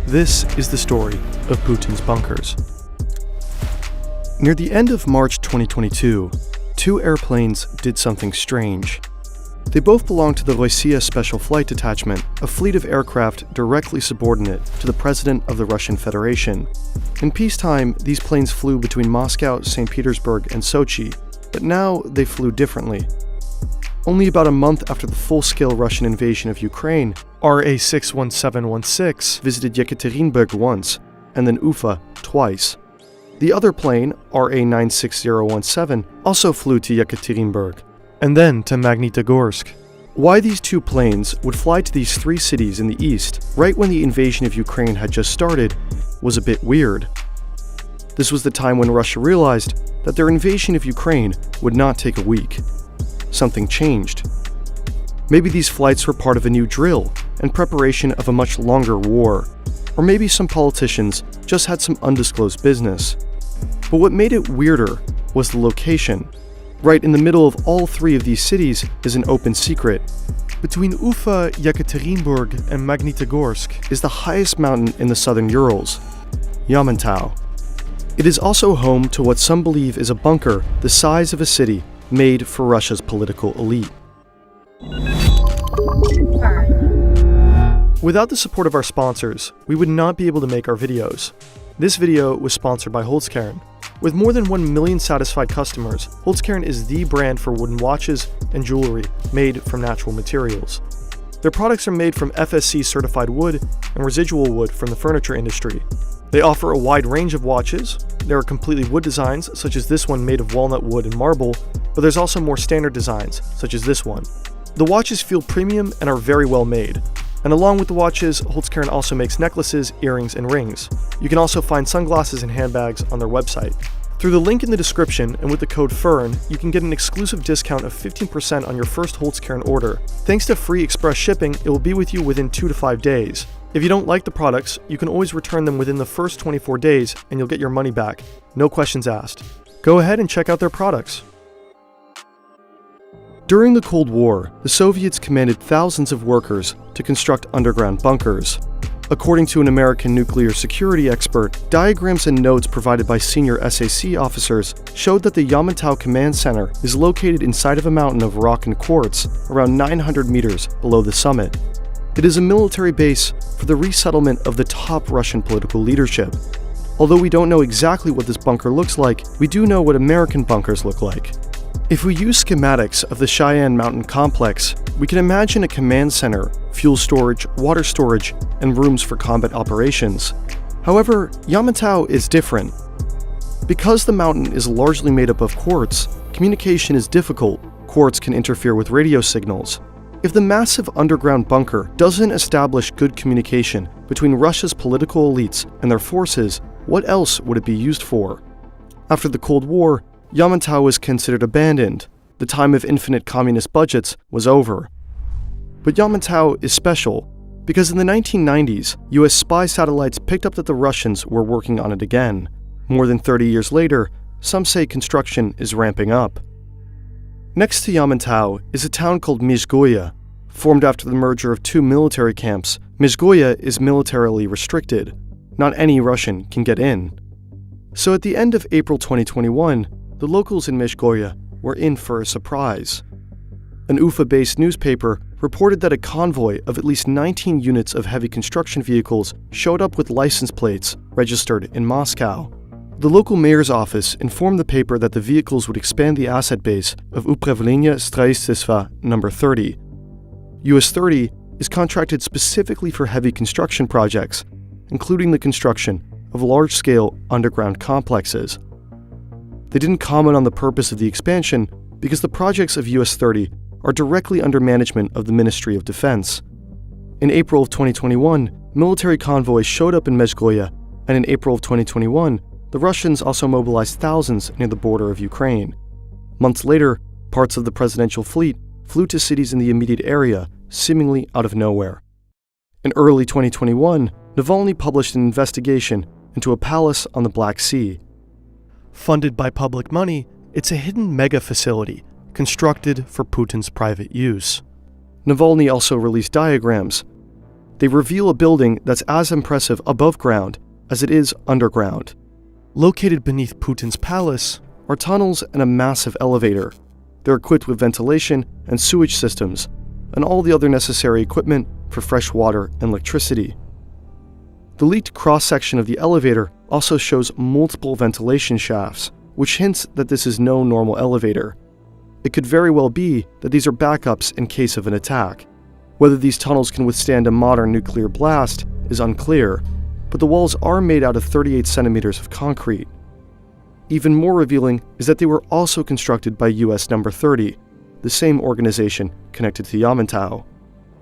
This is the story of Putin's bunkers. Near the end of March 2022, two airplanes did something strange. They both belonged to the Rossiya Special Flight Detachment, a fleet of aircraft directly subordinate to the President of the Russian Federation. In peacetime, these planes flew between Moscow, St. Petersburg, and Sochi, but now they flew differently. Only about a month after the full-scale Russian invasion of Ukraine, RA-61716 visited Yekaterinburg once, and then Ufa twice. The other plane, RA-96017, also flew to Yekaterinburg, and then to Magnitogorsk. Why these two planes would fly to these three cities in the east, right when the invasion of Ukraine had just started, was a bit weird. This was the time when Russia realized that their invasion of Ukraine would not take a week. Something changed. Maybe these flights were part of a new drill and preparation of a much longer war, or maybe some politicians just had some undisclosed business. But what made it weirder was the location. Right in the middle of all three of these cities is an open secret. Between Ufa, Yekaterinburg, and Magnitogorsk is the highest mountain in the southern Urals, Yamantau. It is also home to what some believe is a bunker the size of a city made for Russia's political elite. Without the support of our sponsors, we would not be able to make our videos. This video was sponsored by Holzkern. With more than 1 million satisfied customers, Holzkern is the brand for wooden watches and jewelry made from natural materials. Their products are made from FSC certified wood and residual wood from the furniture industry. They offer a wide range of watches. There are completely wood designs, such as this one made of walnut wood and marble, but there's also more standard designs, such as this one. The watches feel premium and are very well made. And along with the watches, Holzkern also makes necklaces, earrings, and rings. You can also find sunglasses and handbags on their website. Through the link in the description and with the code FERN, you can get an exclusive discount of 15% on your first Holzkern order. Thanks to free express shipping, it will be with you within 2 to 5 days. If you don't like the products, you can always return them within the first 24 days and you'll get your money back. No questions asked. Go ahead and check out their products. During the Cold War, the Soviets commanded thousands of workers to construct underground bunkers. According to an American nuclear security expert, diagrams and notes provided by senior SAC officers showed that the Yamantau Command Center is located inside of a mountain of rock and quartz, around 900 meters below the summit. It is a military base for the resettlement of the top Russian political leadership. Although we don't know exactly what this bunker looks like, we do know what American bunkers look like. If we use schematics of the Cheyenne Mountain complex, we can imagine a command center, fuel storage, water storage, and rooms for combat operations. However, Yamantau is different. Because the mountain is largely made up of quartz, communication is difficult. Quartz can interfere with radio signals. If the massive underground bunker doesn't establish good communication between Russia's political elites and their forces, what else would it be used for? After the Cold War, Yamantau was considered abandoned. The time of infinite communist budgets was over. But Yamantau is special because in the 1990s, US spy satellites picked up that the Russians were working on it again. More than 30 years later, some say construction is ramping up. Next to Yamantau is a town called Mezhgoye. Formed after the merger of two military camps, Mezhgoye is militarily restricted. Not any Russian can get in. So at the end of April 2021, the locals in Mezhgoye were in for a surprise. An Ufa-based newspaper reported that a convoy of at least 19 units of heavy construction vehicles showed up with license plates registered in Moscow. The local mayor's office informed the paper that the vehicles would expand the asset base of Upravlение Stроительства No. 30. US 30 is contracted specifically for heavy construction projects, including the construction of large-scale underground complexes. They didn't comment on the purpose of the expansion because the projects of US 30 are directly under management of the Ministry of Defense. In April of 2021, military convoys showed up in Mezhgoye, and in April of 2021, the Russians also mobilized thousands near the border of Ukraine. Months later, parts of the presidential fleet flew to cities in the immediate area, seemingly out of nowhere. In early 2021, Navalny published an investigation into a palace on the Black Sea. Funded by public money, it's a hidden mega facility constructed for Putin's private use. Navalny also released diagrams. They reveal a building that's as impressive above ground as it is underground. Located beneath Putin's palace are tunnels and a massive elevator. They're equipped with ventilation and sewage systems, and all the other necessary equipment for fresh water and electricity. The leaked cross-section of the elevator also shows multiple ventilation shafts, which hints that this is no normal elevator. It could very well be that these are backups in case of an attack. Whether these tunnels can withstand a modern nuclear blast is unclear, but the walls are made out of 38 centimeters of concrete. Even more revealing is that they were also constructed by US No. 30, the same organization connected to Yamantau.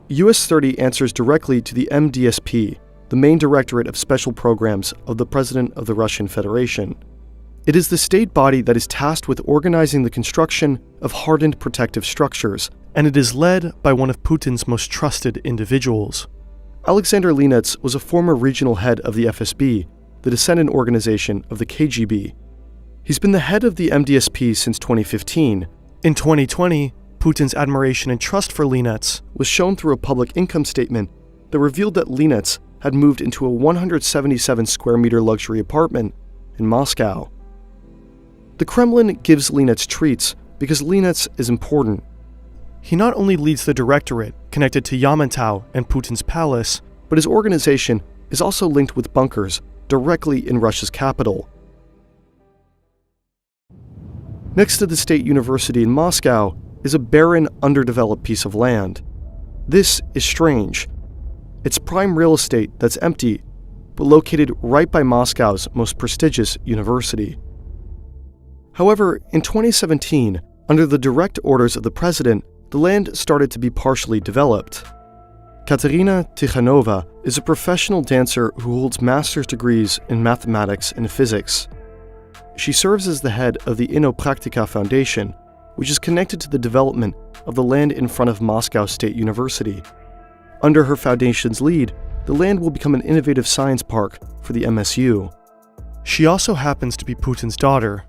US 30 answers directly to the MDSP, the main directorate of special programs of the President of the Russian Federation. It is the state body that is tasked with organizing the construction of hardened protective structures, and it is led by one of Putin's most trusted individuals. Alexander Linets was a former regional head of the FSB, the descendant organization of the KGB. He's been the head of the MDSP since 2015. In 2020, Putin's admiration and trust for Linets was shown through a public income statement that revealed that Linets had moved into a 177 square meter luxury apartment in Moscow. The Kremlin gives Linets treats because Linets is important. He not only leads the directorate connected to Yamantau and Putin's palace, but his organization is also linked with bunkers directly in Russia's capital. Next to the State University in Moscow is a barren, underdeveloped piece of land. This is strange. It's prime real estate that's empty, but located right by Moscow's most prestigious university. However, in 2017, under the direct orders of the president, the land started to be partially developed. Katerina Tikhanova is a professional dancer who holds master's degrees in mathematics and physics. She serves as the head of the Inopraktika Foundation, which is connected to the development of the land in front of Moscow State University. Under her foundation's lead, the land will become an innovative science park for the MSU. She also happens to be Putin's daughter.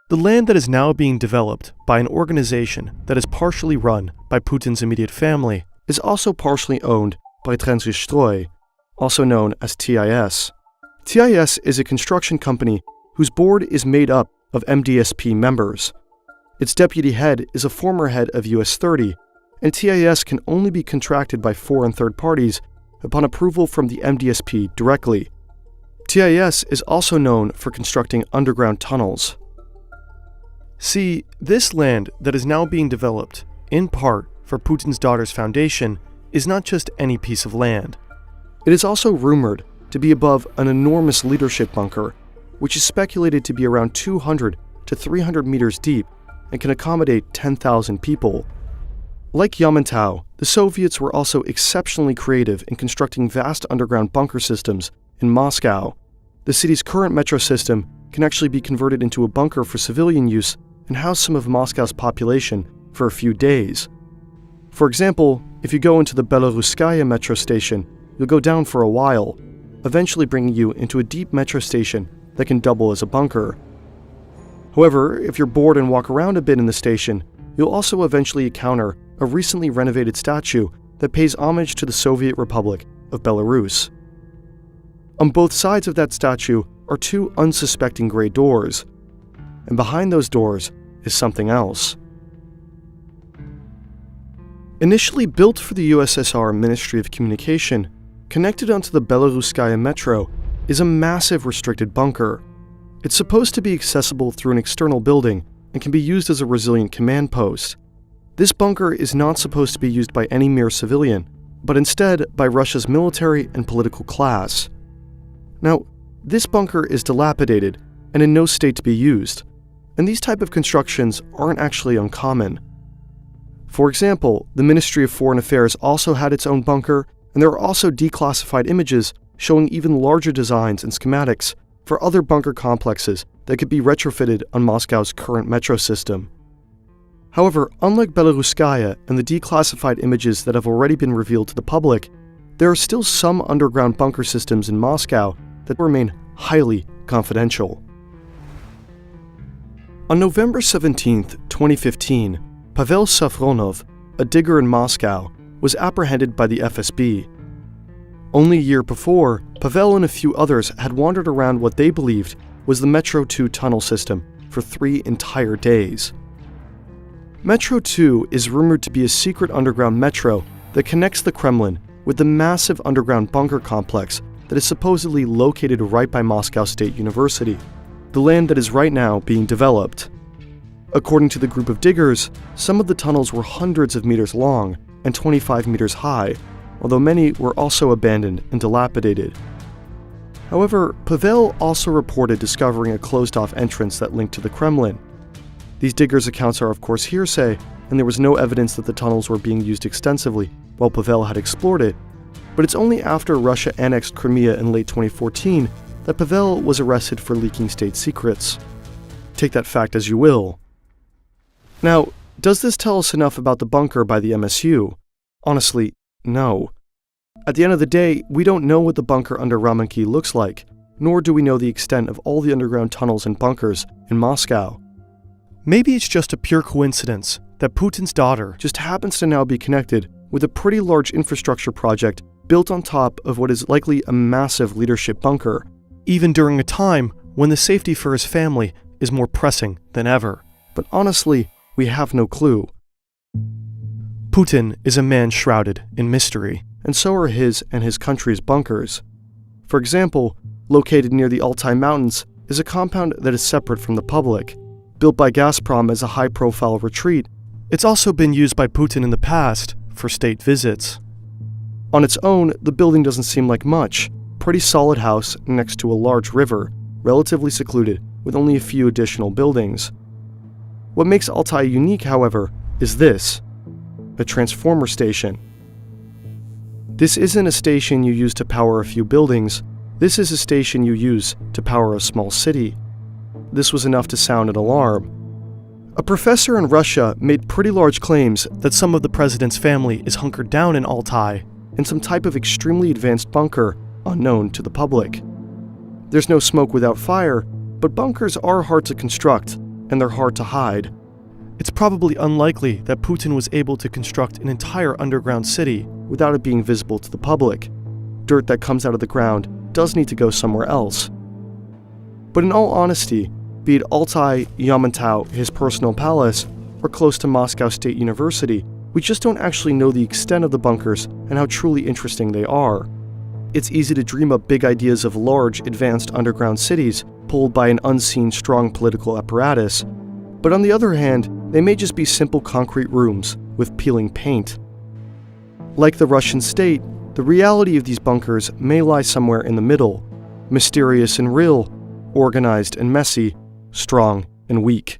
The land that is now being developed by an organization that is partially run by Putin's immediate family is also partially owned by Transistroy, also known as TIS. TIS is a construction company whose board is made up of MDSP members. Its deputy head is a former head of US 30, and TIS can only be contracted by foreign third parties upon approval from the MDSP directly. TIS is also known for constructing underground tunnels. See, this land that is now being developed, in part for Putin's daughter's foundation, is not just any piece of land. It is also rumored to be above an enormous leadership bunker, which is speculated to be around 200 to 300 meters deep and can accommodate 10,000 people. Like Yamantau, the Soviets were also exceptionally creative in constructing vast underground bunker systems in Moscow. The city's current metro system can actually be converted into a bunker for civilian use and house some of Moscow's population for a few days. For example, if you go into the Belaruskaya metro station, you'll go down for a while, eventually bringing you into a deep metro station that can double as a bunker. However, if you're bored and walk around a bit in the station, you'll also eventually encounter a recently renovated statue that pays homage to the Soviet Republic of Belarus. On both sides of that statue are two unsuspecting gray doors, and behind those doors is something else. Initially built for the USSR Ministry of Communication, connected onto the Belaruskaya metro is a massive restricted bunker. It's supposed to be accessible through an external building and can be used as a resilient command post. This bunker is not supposed to be used by any mere civilian, but instead by Russia's military and political class. Now, this bunker is dilapidated and in no state to be used, and these type of constructions aren't actually uncommon. For example, the Ministry of Foreign Affairs also had its own bunker, and there are also declassified images showing even larger designs and schematics for other bunker complexes that could be retrofitted on Moscow's current metro system. However, unlike Belaruskaya and the declassified images that have already been revealed to the public, there are still some underground bunker systems in Moscow that remain highly confidential. On November 17, 2015, Pavel Safronov, a digger in Moscow, was apprehended by the FSB. Only a year before, Pavel and a few others had wandered around what they believed was the Metro 2 tunnel system for 3 entire days. Metro 2 is rumored to be a secret underground metro that connects the Kremlin with the massive underground bunker complex that is supposedly located right by Moscow State University, the land that is right now being developed. According to the group of diggers, some of the tunnels were hundreds of meters long and 25 meters high, although many were also abandoned and dilapidated. However, Pavel also reported discovering a closed-off entrance that linked to the Kremlin. These diggers' accounts are of course hearsay, and there was no evidence that the tunnels were being used extensively while Pavel had explored it, but it's only after Russia annexed Crimea in late 2014 that Pavel was arrested for leaking state secrets. Take that fact as you will. Now, does this tell us enough about the bunker by the MSU? Honestly, no. At the end of the day, we don't know what the bunker under Ramenki looks like, nor do we know the extent of all the underground tunnels and bunkers in Moscow. Maybe it's just a pure coincidence that Putin's daughter just happens to now be connected with a pretty large infrastructure project built on top of what is likely a massive leadership bunker, even during a time when the safety for his family is more pressing than ever. But honestly, we have no clue. Putin is a man shrouded in mystery, and so are his and his country's bunkers. For example, located near the Altai Mountains is a compound that is separate from the public. Built by Gazprom as a high-profile retreat, it's also been used by Putin in the past for state visits. On its own, the building doesn't seem like much. Pretty solid house next to a large river, relatively secluded, with only a few additional buildings. What makes Altai unique, however, is this: a transformer station. This isn't a station you use to power a few buildings. This is a station you use to power a small city. This was enough to sound an alarm. A professor in Russia made pretty large claims that some of the president's family is hunkered down in Altai, in some type of extremely advanced bunker unknown to the public. There's no smoke without fire, but bunkers are hard to construct, and they're hard to hide. It's probably unlikely that Putin was able to construct an entire underground city without it being visible to the public. Dirt that comes out of the ground does need to go somewhere else. But in all honesty, be it Altai, Yamantau, his personal palace, or close to Moscow State University, we just don't actually know the extent of the bunkers and how truly interesting they are. It's easy to dream up big ideas of large, advanced underground cities pulled by an unseen, strong political apparatus. But on the other hand, they may just be simple concrete rooms with peeling paint. Like the Russian state, the reality of these bunkers may lie somewhere in the middle, mysterious and real, organized and messy, strong and weak.